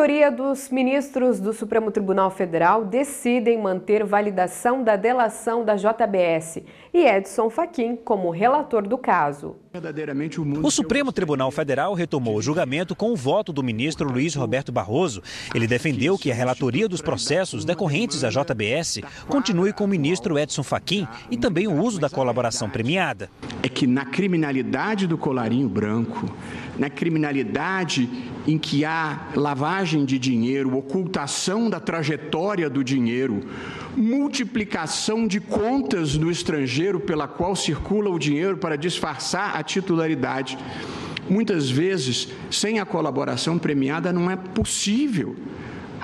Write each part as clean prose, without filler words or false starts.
maioria dos ministros do Supremo Tribunal Federal decidem manter validação da delação da JBS e Edson Fachin como relator do caso. O Supremo Tribunal Federal retomou o julgamento com o voto do ministro Luiz Roberto Barroso. Ele defendeu que a relatoria dos processos decorrentes à JBS continue com o ministro Edson Fachin e também o uso da colaboração premiada. É que na criminalidade do colarinho branco, na criminalidade em que há lavagem de dinheiro, ocultação da trajetória do dinheiro, multiplicação de contas no estrangeiro pela qual circula o dinheiro para disfarçar a titularidade, muitas vezes, sem a colaboração premiada, não é possível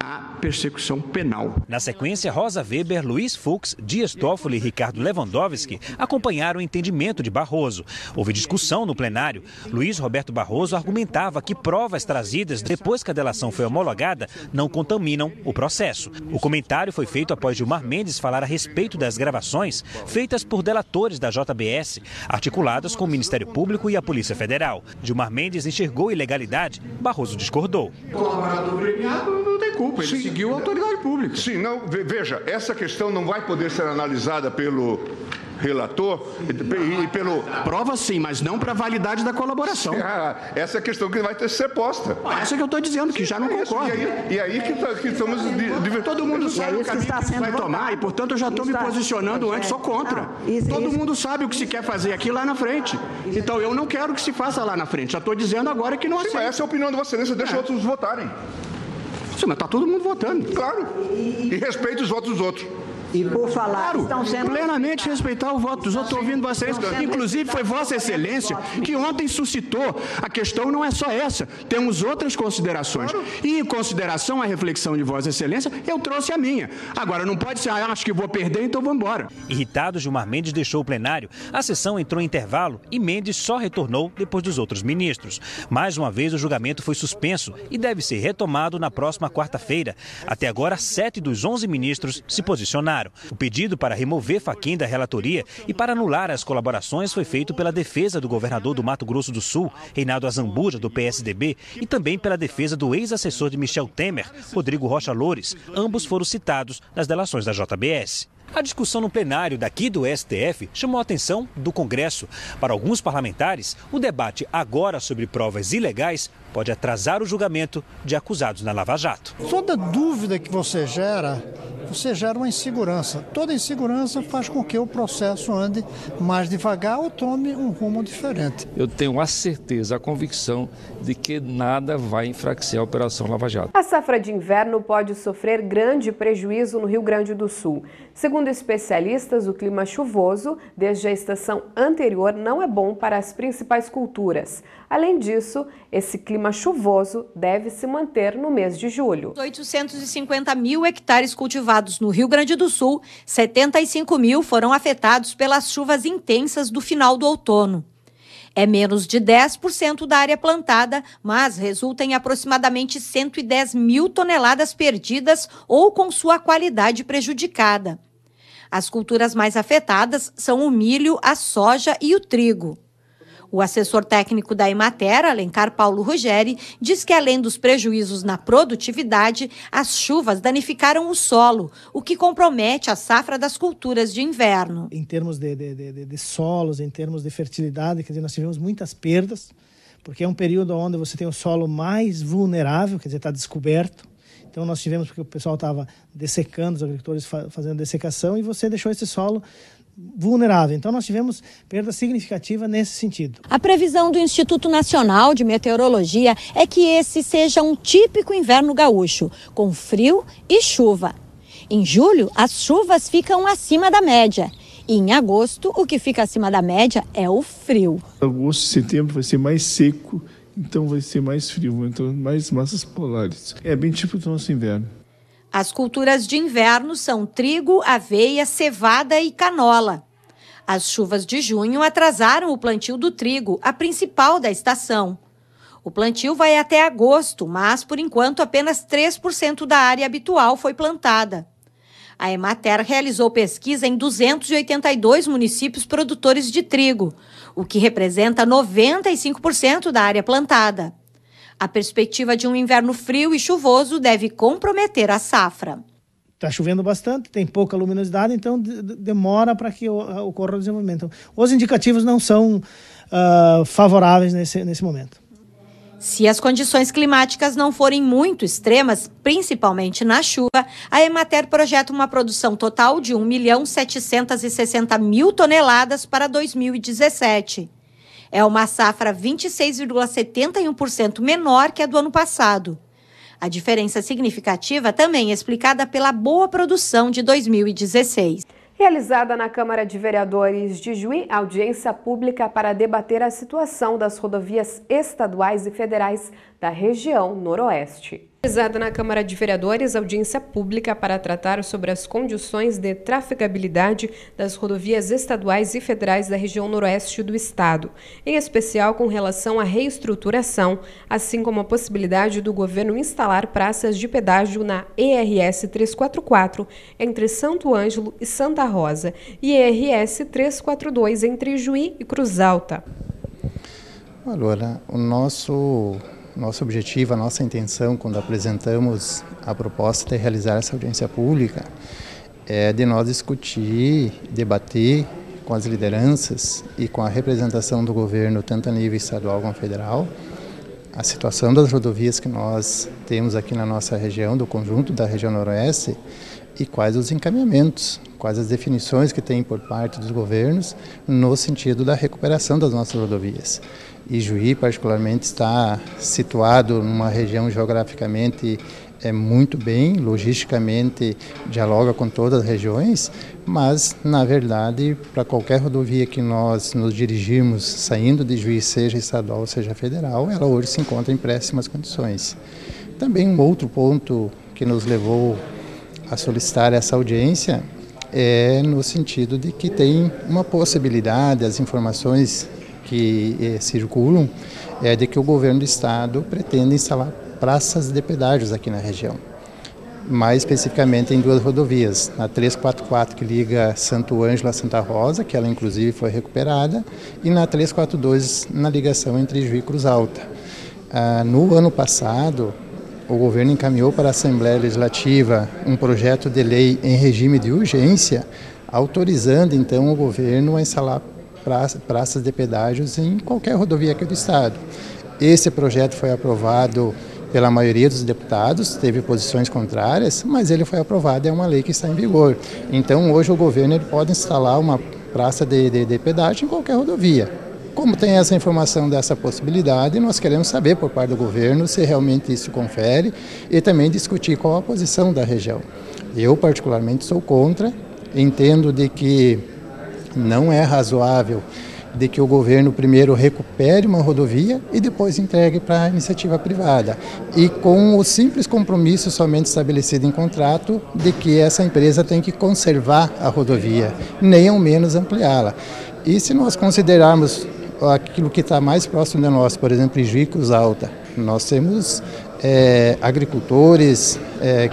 a persecução penal. Na sequência, Rosa Weber, Luiz Fux, Dias Toffoli e Ricardo Lewandowski acompanharam o entendimento de Barroso. Houve discussão no plenário. Luiz Roberto Barroso argumentava que provas trazidas depois que a delação foi homologada não contaminam o processo. O comentário foi feito após Gilmar Mendes falar a respeito das gravações feitas por delatores da JBS, articuladas com o Ministério Público e a Polícia Federal. Gilmar Mendes enxergou ilegalidade, Barroso discordou. O colaborador premiado não tem culpa. Ele seguiu a autoridade pública. Sim, não, veja, essa questão não vai poder ser analisada pelo relator e pelo... Prova sim, mas não para a validade da colaboração. Essa é a questão que vai ter que ser posta. Essa que eu estou dizendo, que já não concordo. E aí que estamos... Todo mundo sabe o caminho que vai tomar e, portanto, eu já estou me posicionando antes, sou contra. Todo mundo sabe o que se quer fazer aqui lá na frente. Então, eu não quero que se faça lá na frente. Já estou dizendo agora que não aceito. Mas essa é a opinião de Vossa Excelência, deixa outros votarem. Sim, mas está todo mundo votando. Claro. E respeite os votos dos outros. E por falar, claro, estão sendo... plenamente respeitar o voto dos outros, ouvindo Vossa Excelência. Inclusive, foi Vossa Excelência que ontem suscitou. A questão não é só essa, temos outras considerações. E em consideração à reflexão de Vossa Excelência, eu trouxe a minha. Agora, não pode ser, acho que vou perder, então vamos embora. Irritado, Gilmar Mendes deixou o plenário. A sessão entrou em intervalo e Mendes só retornou depois dos outros ministros. Mais uma vez, o julgamento foi suspenso e deve ser retomado na próxima quarta-feira. Até agora, 7 dos 11 ministros se posicionaram. O pedido para remover Fachin da relatoria e para anular as colaborações foi feito pela defesa do governador do Mato Grosso do Sul, Reinaldo Azambuja, do PSDB, e também pela defesa do ex-assessor de Michel Temer, Rodrigo Rocha Loures. Ambos foram citados nas delações da JBS. A discussão no plenário daqui do STF chamou a atenção do Congresso. Para alguns parlamentares, o debate agora sobre provas ilegais pode atrasar o julgamento de acusados na Lava Jato. Toda dúvida que você gera uma insegurança. Toda insegurança faz com que o processo ande mais devagar ou tome um rumo diferente. Eu tenho a certeza, a convicção de que nada vai enfraquecer a Operação Lava Jato. A safra de inverno pode sofrer grande prejuízo no Rio Grande do Sul. Segundo especialistas, o clima chuvoso, desde a estação anterior, não é bom para as principais culturas. Além disso, esse clima chuvoso deve se manter no mês de julho. 850 mil hectares cultivados no Rio Grande do Sul, 75 mil foram afetados pelas chuvas intensas do final do outono. É menos de 10% da área plantada, mas resulta em aproximadamente 110 mil toneladas perdidas ou com sua qualidade prejudicada. As culturas mais afetadas são o milho, a soja e o trigo. O assessor técnico da Emater, Alencar Paulo Ruggeri, diz que além dos prejuízos na produtividade, as chuvas danificaram o solo, o que compromete a safra das culturas de inverno. Em termos de solos, em termos de fertilidade, quer dizer, nós tivemos muitas perdas, porque é um período onde você tem o solo mais vulnerável, quer dizer, está descoberto. Então nós tivemos, porque o pessoal estava dessecando, os agricultores fazendo dessecação, e você deixou esse solo vulnerável. Então nós tivemos perda significativa nesse sentido. A previsão do Instituto Nacional de Meteorologia é que esse seja um típico inverno gaúcho, com frio e chuva. Em julho, as chuvas ficam acima da média. E em agosto, o que fica acima da média é o frio. Agosto e setembro vai ser mais seco, então vai ser mais frio, então mais massas polares. É bem típico do nosso inverno. As culturas de inverno são trigo, aveia, cevada e canola. As chuvas de junho atrasaram o plantio do trigo, a principal da estação. O plantio vai até agosto, mas, por enquanto, apenas 3% da área habitual foi plantada. A Emater realizou pesquisa em 282 municípios produtores de trigo, o que representa 95% da área plantada. A perspectiva de um inverno frio e chuvoso deve comprometer a safra. Está chovendo bastante, tem pouca luminosidade, então demora para que ocorra o desenvolvimento. Então, os indicativos não são favoráveis nesse momento. Se as condições climáticas não forem muito extremas, principalmente na chuva, a Emater projeta uma produção total de 1.760.000 toneladas para 2017. É uma safra 26,71% menor que a do ano passado. A diferença significativa também é explicada pela boa produção de 2016. Realizada na Câmara de Vereadores de Juí, audiência pública para debater a situação das rodovias estaduais e federais da região Noroeste. Realizada na Câmara de Vereadores, audiência pública para tratar sobre as condições de trafegabilidade das rodovias estaduais e federais da região Noroeste do Estado, em especial com relação à reestruturação, assim como a possibilidade do governo instalar praças de pedágio na ERS 344 entre Santo Ângelo e Santa Rosa e ERS 342 entre Juí e Cruz Alta. Olha, o nosso objetivo, a nossa intenção quando apresentamos a proposta de realizar essa audiência pública é de nós discutir, debater com as lideranças e com a representação do governo, tanto a nível estadual como federal, a situação das rodovias que nós temos aqui na nossa região, do conjunto da região Noroeste, e quais os encaminhamentos, quais as definições que tem por parte dos governos no sentido da recuperação das nossas rodovias. E Juí, particularmente, está situado numa região geograficamente muito bem, logisticamente dialoga com todas as regiões, mas, na verdade, para qualquer rodovia que nós nos dirigirmos saindo de Juí, seja estadual ou seja federal, ela hoje se encontra em péssimas condições. Também um outro ponto que nos levou a solicitar essa audiência é no sentido de que tem uma possibilidade, as informações que circulam, é de que o governo do estado pretende instalar praças de pedágios aqui na região. Mais especificamente em duas rodovias, na 344 que liga Santo Ângelo a Santa Rosa, que ela inclusive foi recuperada, e na 342 na ligação entre Juí e Cruz Alta. No ano passado, o governo encaminhou para a Assembleia Legislativa um projeto de lei em regime de urgência, autorizando então o governo a instalar praças de pedágios em qualquer rodovia aqui do estado. Esse projeto foi aprovado pela maioria dos deputados, teve posições contrárias, mas ele foi aprovado, é uma lei que está em vigor. Então hoje o governo ele pode instalar uma praça de pedágio em qualquer rodovia. Como tem essa informação dessa possibilidade, nós queremos saber por parte do governo se realmente isso confere e também discutir qual a posição da região. Eu particularmente sou contra, entendo de que não é razoável de que o governo primeiro recupere uma rodovia e depois entregue para a iniciativa privada. E com o simples compromisso somente estabelecido em contrato de que essa empresa tem que conservar a rodovia, nem ao menos ampliá-la. E se nós considerarmos aquilo que está mais próximo de nós, por exemplo, em Juí e Cruz Alta, nós temos agricultores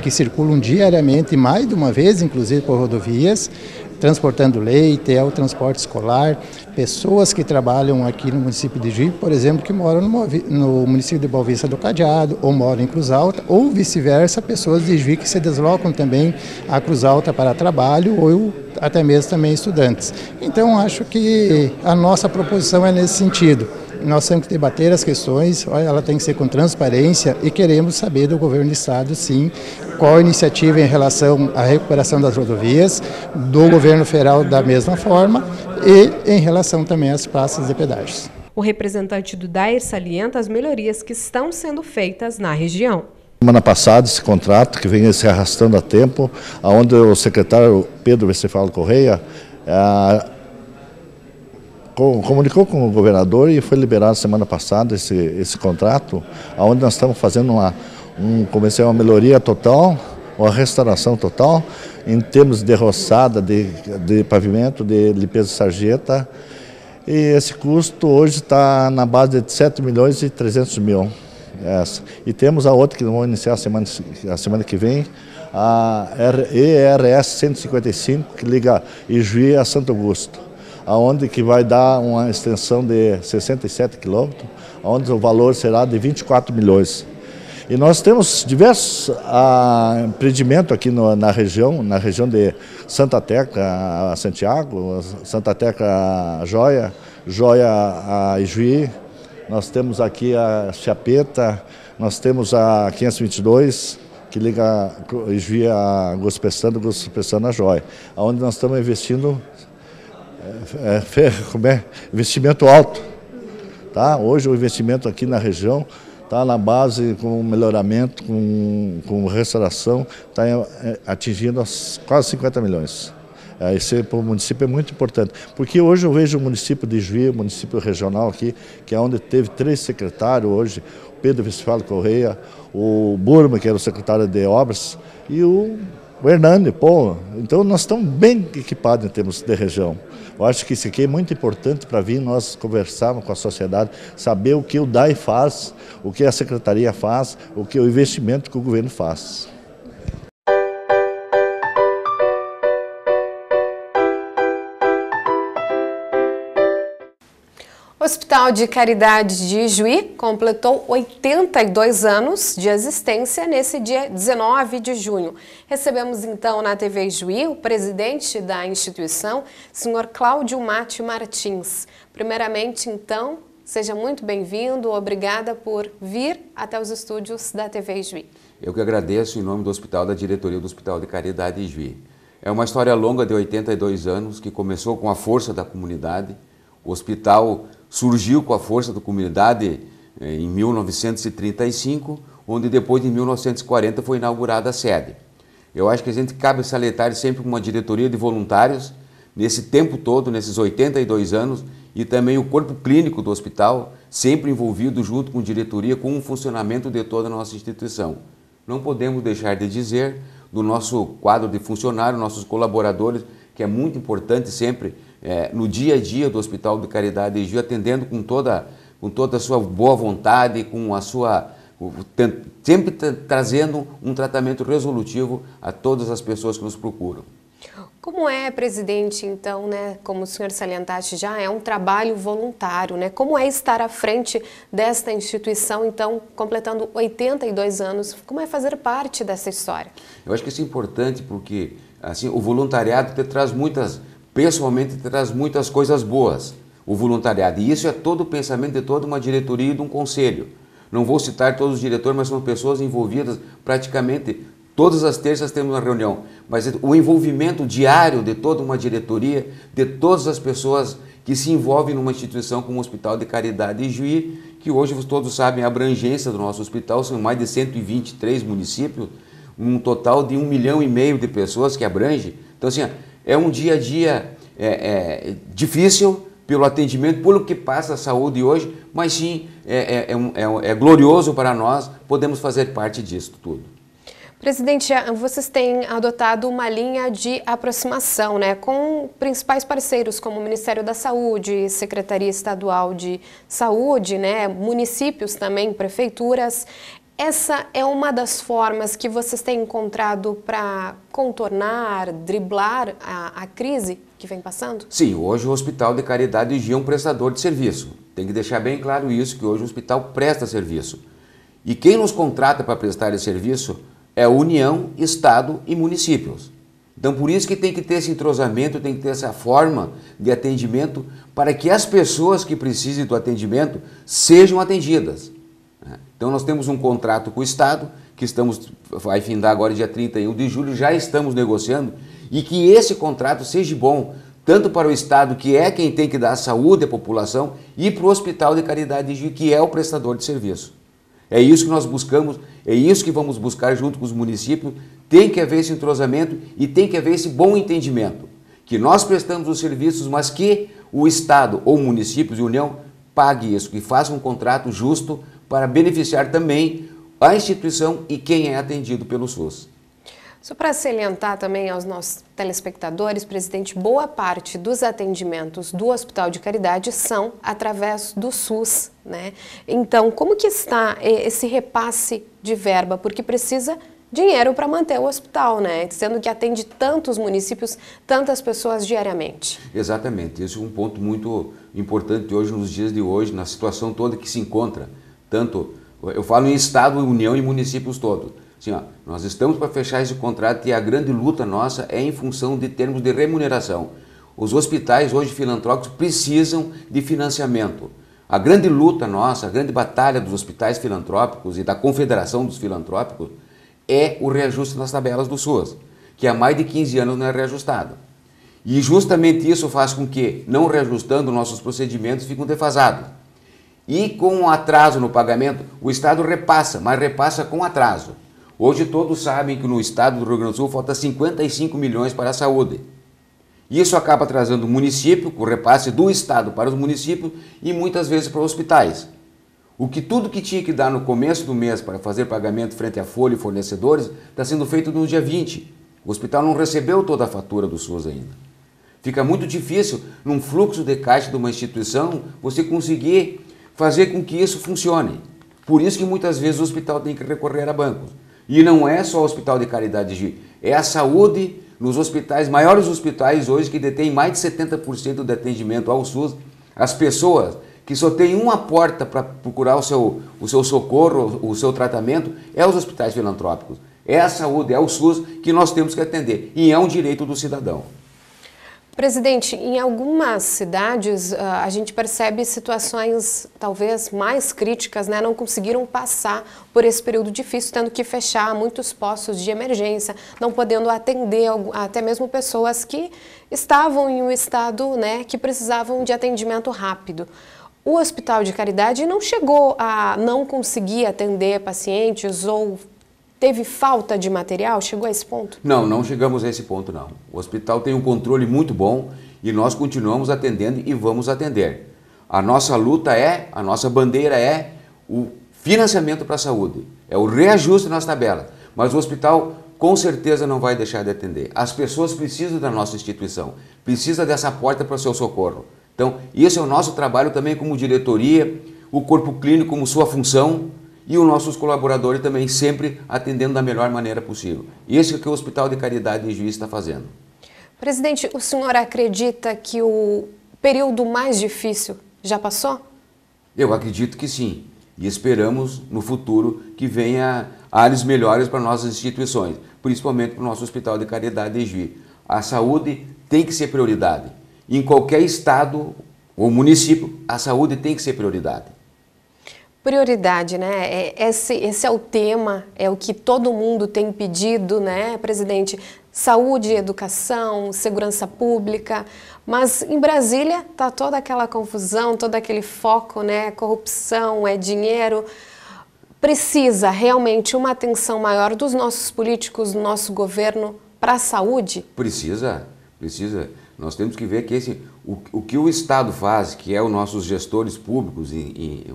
que circulam diariamente, mais de uma vez, inclusive por rodovias, transportando leite, o transporte escolar, pessoas que trabalham aqui no município de Juí, por exemplo, que moram no município de Boa Vista do Cadeado, ou moram em Cruz Alta, ou vice-versa, pessoas de Juí que se deslocam também a Cruz Alta para trabalho, ou até mesmo também estudantes. Então, acho que a nossa proposição é nesse sentido. Nós temos que debater as questões, ela tem que ser com transparência e queremos saber do governo do estado, sim, qual a iniciativa em relação à recuperação das rodovias, do governo federal da mesma forma e em relação também às praças de pedágios. O representante do DAER salienta as melhorias que estão sendo feitas na região. Semana passada, esse contrato que vem se arrastando há tempo, onde o secretário Pedro Westphal Correia comunicou com o governador e foi liberado semana passada esse contrato, onde nós estamos fazendo comecei uma melhoria total, uma restauração total, em termos de roçada, de pavimento, de limpeza de sarjeta, e esse custo hoje está na base de 7.300.000. E temos a outra que vamos iniciar a semana que vem, a ERS 155, que liga Ijuí a Santo Augusto, onde que vai dar uma extensão de 67 quilômetros, onde o valor será de 24 milhões. E nós temos diversos empreendimentos aqui na região de Santa Tecla a Santiago, Santa Tecla a Joia, Joia a Ijuí, nós temos aqui a Chapeta, nós temos a 522, que liga Ijuí a Gospestano, Gospestano a Joia, onde nós estamos investindo, investimento alto. Tá? Hoje o investimento aqui na região está na base com melhoramento, com restauração, está atingindo quase 50 milhões. Esse para o município é muito importante, porque hoje eu vejo o município de Ijuí, o município regional aqui, que é onde teve 3 secretários hoje, o Pedro Westphal Correia, o Burma, que era o secretário de obras, e o Hernani, então nós estamos bem equipados em termos de região. Eu acho que isso aqui é muito importante para vir nós conversarmos com a sociedade, saber o que o DAI faz, o que a secretaria faz, o que o investimento que o governo faz. O Hospital de Caridade de Ijuí completou 82 anos de existência nesse dia 19 de junho. Recebemos então na TV Ijuí o presidente da instituição, senhor Cláudio Mate Martins. Primeiramente, então, seja muito bem-vindo, obrigada por vir até os estúdios da TV Ijuí. Eu que agradeço em nome do hospital, da diretoria do Hospital de Caridade de Ijuí. É uma história longa de 82 anos que começou com a força da comunidade. O hospital surgiu com a força da comunidade em 1935, onde depois de 1940 foi inaugurada a sede. Eu acho que a gente cabe salientar sempre uma diretoria de voluntários, nesse tempo todo, nesses 82 anos, e também o corpo clínico do hospital, sempre envolvido junto com a diretoria, com o funcionamento de toda a nossa instituição. Não podemos deixar de dizer do nosso quadro de funcionários, nossos colaboradores, que é muito importante sempre no dia a dia do Hospital de Caridade de Ijuí, atendendo com toda a sua boa vontade, com a sua sempre trazendo um tratamento resolutivo a todas as pessoas que nos procuram. Como é, presidente, então, né, como o senhor salientaste já, é um trabalho voluntário, né? Como é estar à frente desta instituição, então, completando 82 anos? Como é fazer parte dessa história? Eu acho que isso é importante porque, assim, o voluntariado pessoalmente traz muitas coisas boas, o voluntariado. E isso é todo o pensamento de toda uma diretoria e de um conselho. Não vou citar todos os diretores, mas são pessoas envolvidas praticamente todas as terças temos uma reunião. Mas o envolvimento diário de toda uma diretoria, de todas as pessoas que se envolvem numa instituição como o Hospital de Caridade de Ijuí, que hoje todos sabem a abrangência do nosso hospital, são mais de 123 municípios, um total de 1,5 milhão de pessoas que abrange. Então, assim, é um dia a dia difícil pelo atendimento, pelo que passa a saúde hoje, mas sim é glorioso para nós, podemos fazer parte disso tudo. Presidente, vocês têm adotado uma linha de aproximação, né, com principais parceiros como o Ministério da Saúde, Secretaria Estadual de Saúde, né, municípios também, prefeituras. Essa é uma das formas que vocês têm encontrado para contornar, driblar a crise que vem passando? Sim, hoje o Hospital de Caridade de Ijuí é um prestador de serviço. Tem que deixar bem claro isso, que hoje o hospital presta serviço. E quem nos contrata para prestar esse serviço é a União, Estado e municípios. Então por isso que tem que ter esse entrosamento, tem que ter essa forma de atendimento para que as pessoas que precisem do atendimento sejam atendidas. Então nós temos um contrato com o Estado, que vai findar agora dia 31 de julho, já estamos negociando, e que esse contrato seja bom, tanto para o Estado, que é quem tem que dar saúde à população, e para o Hospital de Caridade de Ijuí, que é o prestador de serviço. É isso que nós buscamos, é isso que vamos buscar junto com os municípios, tem que haver esse entrosamento e tem que haver esse bom entendimento, que nós prestamos os serviços, mas que o Estado ou municípios e União pague isso, que faça um contrato justo para beneficiar também a instituição e quem é atendido pelo SUS. Só para salientar também aos nossos telespectadores, presidente, boa parte dos atendimentos do Hospital de Caridade são através do SUS, né? Então, como que está esse repasse de verba? Porque precisa dinheiro para manter o hospital, né? Sendo que atende tantos municípios, tantas pessoas diariamente. Exatamente, esse é um ponto muito importante hoje, nos dias de hoje, na situação toda que se encontra, tanto, eu falo em Estado, União e municípios todos. Assim, ó, nós estamos para fechar esse contrato e a grande luta nossa é em função de termos de remuneração. Os hospitais hoje filantrópicos precisam de financiamento. A grande luta nossa, a grande batalha dos hospitais filantrópicos e da Confederação dos Filantrópicos é o reajuste nas tabelas do SUS, que há mais de 15 anos não é reajustado. E justamente isso faz com que, não reajustando, nossos procedimentos ficam defasados. E com o atraso no pagamento, o Estado repassa, mas repassa com atraso. Hoje todos sabem que no Estado do Rio Grande do Sul falta 55 milhões para a saúde. Isso acaba atrasando o município, o repasse do Estado para os municípios e muitas vezes para os hospitais. Tudo que tinha que dar no começo do mês para fazer pagamento frente à folha e fornecedores está sendo feito no dia 20. O hospital não recebeu toda a fatura do SUS ainda. Fica muito difícil, num fluxo de caixa de uma instituição, você conseguir fazer com que isso funcione. Por isso que muitas vezes o hospital tem que recorrer a bancos. E não é só o Hospital de Caridade, é a saúde nos hospitais, maiores hospitais hoje que detêm mais de 70% de atendimento ao SUS. As pessoas que só têm uma porta para procurar o seu socorro, o seu tratamento, é os hospitais filantrópicos. É a saúde, é o SUS que nós temos que atender. E é um direito do cidadão. Presidente, em algumas cidades a gente percebe situações talvez mais críticas, né? Não conseguiram passar por esse período difícil, tendo que fechar muitos postos de emergência, não podendo atender até mesmo pessoas que estavam em um estado, né, que precisavam de atendimento rápido. O Hospital de Caridade não chegou a não conseguir atender pacientes ou teve falta de material? Chegou a esse ponto? Não chegamos a esse ponto, não. O hospital tem um controle muito bom e nós continuamos atendendo e vamos atender. A nossa luta a nossa bandeira é o financiamento para a saúde, é o reajuste nas tabelas. Mas o hospital com certeza não vai deixar de atender. As pessoas precisam da nossa instituição, precisam dessa porta para o seu socorro. Então, esse é o nosso trabalho também como diretoria, o corpo clínico como sua função, e os nossos colaboradores também sempre atendendo da melhor maneira possível. Esse é o que o Hospital de Caridade de Juiz está fazendo. Presidente, o senhor acredita que o período mais difícil já passou? Eu acredito que sim. E esperamos no futuro que venha áreas melhores para nossas instituições, principalmente para o nosso Hospital de Caridade de Juiz. A saúde tem que ser prioridade. Em qualquer estado ou município, a saúde tem que ser prioridade. Prioridade, né? Esse é o tema, é o que todo mundo tem pedido, né, presidente? Saúde, educação, segurança pública, mas em Brasília está toda aquela confusão, todo aquele foco, né? Corrupção, é dinheiro. Precisa realmente uma atenção maior dos nossos políticos, do nosso governo para a saúde? Precisa. Nós temos que ver que o que o Estado faz, que é os nossos gestores públicos e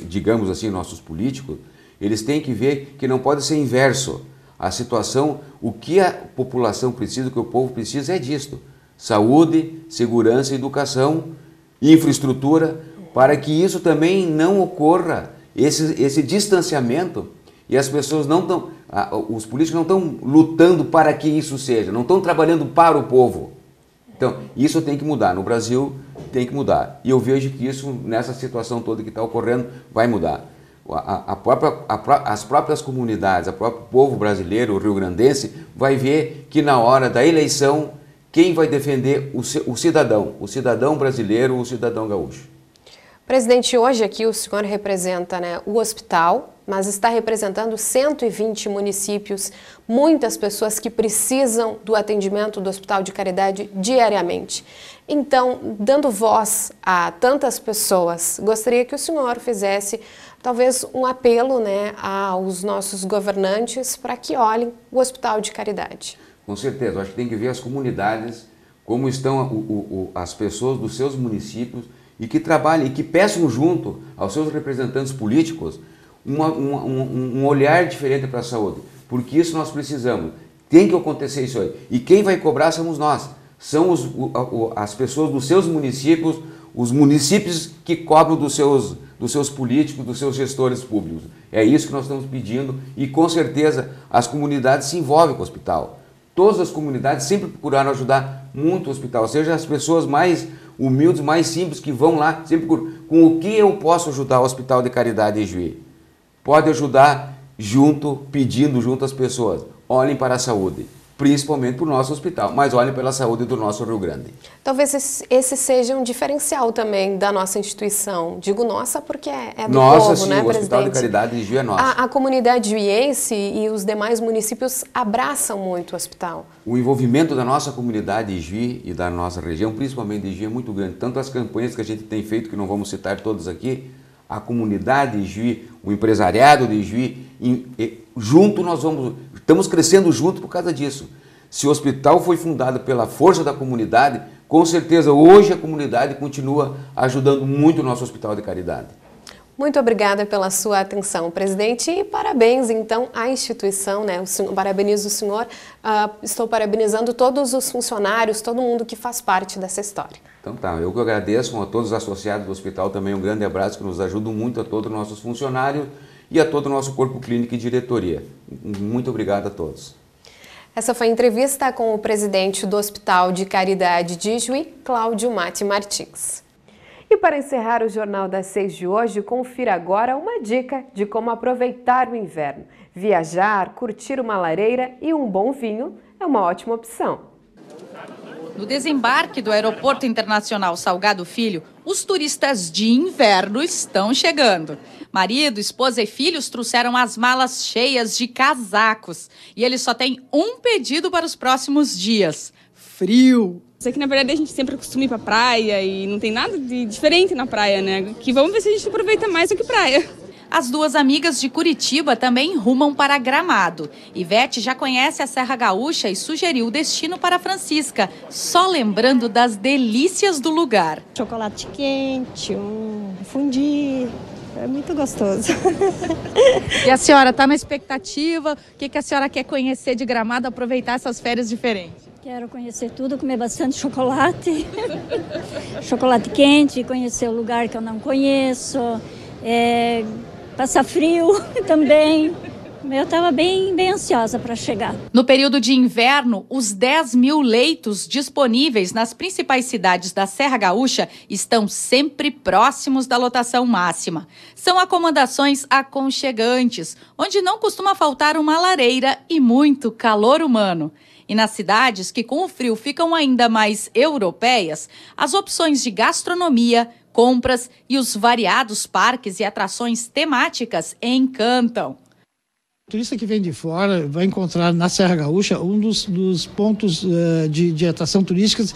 digamos assim, nossos políticos, eles têm que ver que não pode ser inverso. A situação, o que a população precisa, o que o povo precisa é disto. Saúde, segurança, educação, infraestrutura, para que isso também não ocorra, esse distanciamento, e as pessoas não estão, os políticos não estão lutando para que isso seja, não estão trabalhando para o povo. Então, isso tem que mudar. No Brasil, tem que mudar. E eu vejo que isso, nessa situação toda que está ocorrendo, vai mudar. As próprias comunidades, o próprio povo brasileiro, o rio-grandense, vai ver que na hora da eleição, quem vai defender o cidadão brasileiro, o cidadão gaúcho. Presidente, hoje aqui o senhor representa, né, o hospital, mas está representando 120 municípios, muitas pessoas que precisam do atendimento do Hospital de Caridade diariamente. Então, dando voz a tantas pessoas, gostaria que o senhor fizesse talvez um apelo, né, aos nossos governantes para que olhem o Hospital de Caridade. Com certeza, eu acho que tem que ver as comunidades, como estão as pessoas dos seus municípios, e que trabalhem, e que peçam junto aos seus representantes políticos um olhar diferente para a saúde, porque isso nós precisamos, tem que acontecer isso aí, e quem vai cobrar somos nós, são as pessoas dos seus municípios, os municípios que cobram dos seus políticos, dos seus gestores públicos. É isso que nós estamos pedindo e com certeza as comunidades se envolvem com o hospital. Todas as comunidades sempre procuraram ajudar muito o hospital, seja as pessoas mais humildes, mais simples que vão lá, sempre com o que eu posso ajudar o Hospital de Caridade em Juí. Pode ajudar pedindo junto às pessoas. Olhem para a saúde, principalmente para o nosso hospital, mas olhem pela saúde do nosso Rio Grande. Talvez esse seja um diferencial também da nossa instituição. Digo nossa porque é do nossa, povo, sim, né, o presidente? Hospital de Caridade de Juí é nosso. A comunidade juiense e os demais municípios abraçam muito o hospital. O envolvimento da nossa comunidade de Juí e da nossa região, principalmente de Juí, é muito grande. Tanto as campanhas que a gente tem feito, que não vamos citar todas aqui, a comunidade de Juí, o empresariado de Juí, junto estamos crescendo junto por causa disso. Se o hospital foi fundado pela força da comunidade, com certeza hoje a comunidade continua ajudando muito o nosso Hospital de Caridade. Muito obrigada pela sua atenção, presidente, e parabéns então à instituição, né? Parabenizo o senhor, estou parabenizando todos os funcionários, todo mundo que faz parte dessa história. Então tá, eu que agradeço a todos os associados do hospital também, um grande abraço que nos ajudam muito, a todos os nossos funcionários e a todo o nosso corpo clínico e diretoria. Muito obrigado a todos. Essa foi a entrevista com o presidente do Hospital de Caridade de Juí, Cláudio Mate Martins. E para encerrar o Jornal das 6 de hoje, confira agora uma dica de como aproveitar o inverno. Viajar, curtir uma lareira e um bom vinho é uma ótima opção. No desembarque do Aeroporto Internacional Salgado Filho, os turistas de inverno estão chegando. Marido, esposa e filhos trouxeram as malas cheias de casacos. E eles só têm um pedido para os próximos dias: frio. Sei que na verdade a gente sempre costuma ir pra praia e não tem nada de diferente na praia, né? Que vamos ver se a gente aproveita mais do que praia. As duas amigas de Curitiba também rumam para Gramado. Ivete já conhece a Serra Gaúcha e sugeriu o destino para Francisca, só lembrando das delícias do lugar. Chocolate quente, um fundi, é muito gostoso. E a senhora está na expectativa? O que a senhora quer conhecer de Gramado, aproveitar essas férias diferentes? Quero conhecer tudo, comer bastante chocolate, chocolate quente, conhecer o lugar que eu não conheço, passar frio também. Eu estava bem ansiosa para chegar. No período de inverno, os 10.000 leitos disponíveis nas principais cidades da Serra Gaúcha estão sempre próximos da lotação máxima. São acomodações aconchegantes, onde não costuma faltar uma lareira e muito calor humano. E nas cidades que com o frio ficam ainda mais europeias, as opções de gastronomia, compras e os variados parques e atrações temáticas encantam. O turista que vem de fora vai encontrar na Serra Gaúcha um dos pontos de atração turísticas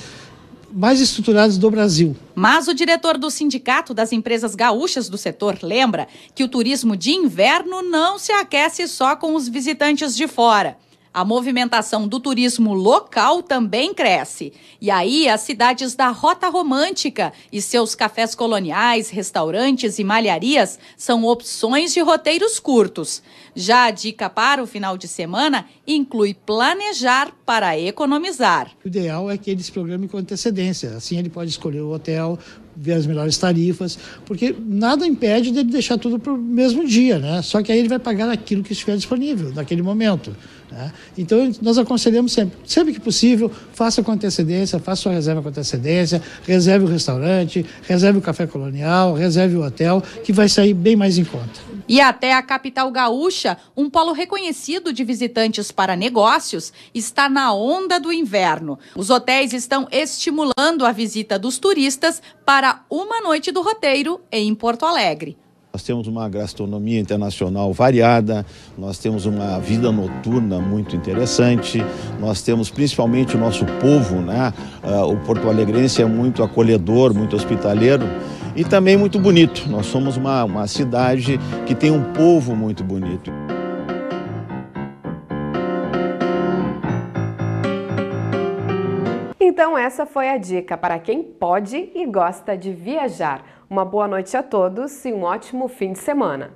mais estruturados do Brasil. Mas o diretor do Sindicato das Empresas Gaúchas do setor lembra que o turismo de inverno não se aquece só com os visitantes de fora. A movimentação do turismo local também cresce. E aí, as cidades da Rota Romântica e seus cafés coloniais, restaurantes e malharias são opções de roteiros curtos. Já a dica para o final de semana inclui planejar para economizar. O ideal é que ele se programe com antecedência. Assim ele pode escolher o hotel, ver as melhores tarifas, porque nada impede dele deixar tudo para o mesmo dia, né? Só que aí ele vai pagar aquilo que estiver disponível naquele momento, né? Então nós aconselhamos sempre que possível, faça com antecedência, faça sua reserva com antecedência, reserve o restaurante, reserve o café colonial, reserve o hotel, que vai sair bem mais em conta. E até a capital gaúcha, um polo reconhecido de visitantes para negócios, está na onda do inverno. Os hotéis estão estimulando a visita dos turistas para uma noite do roteiro em Porto Alegre. Nós temos uma gastronomia internacional variada, nós temos uma vida noturna muito interessante, nós temos principalmente o nosso povo, né? O porto-alegrense é muito acolhedor, muito hospitaleiro e também muito bonito. Nós somos uma cidade que tem um povo muito bonito. Então essa foi a dica para quem pode e gosta de viajar. Uma boa noite a todos e um ótimo fim de semana.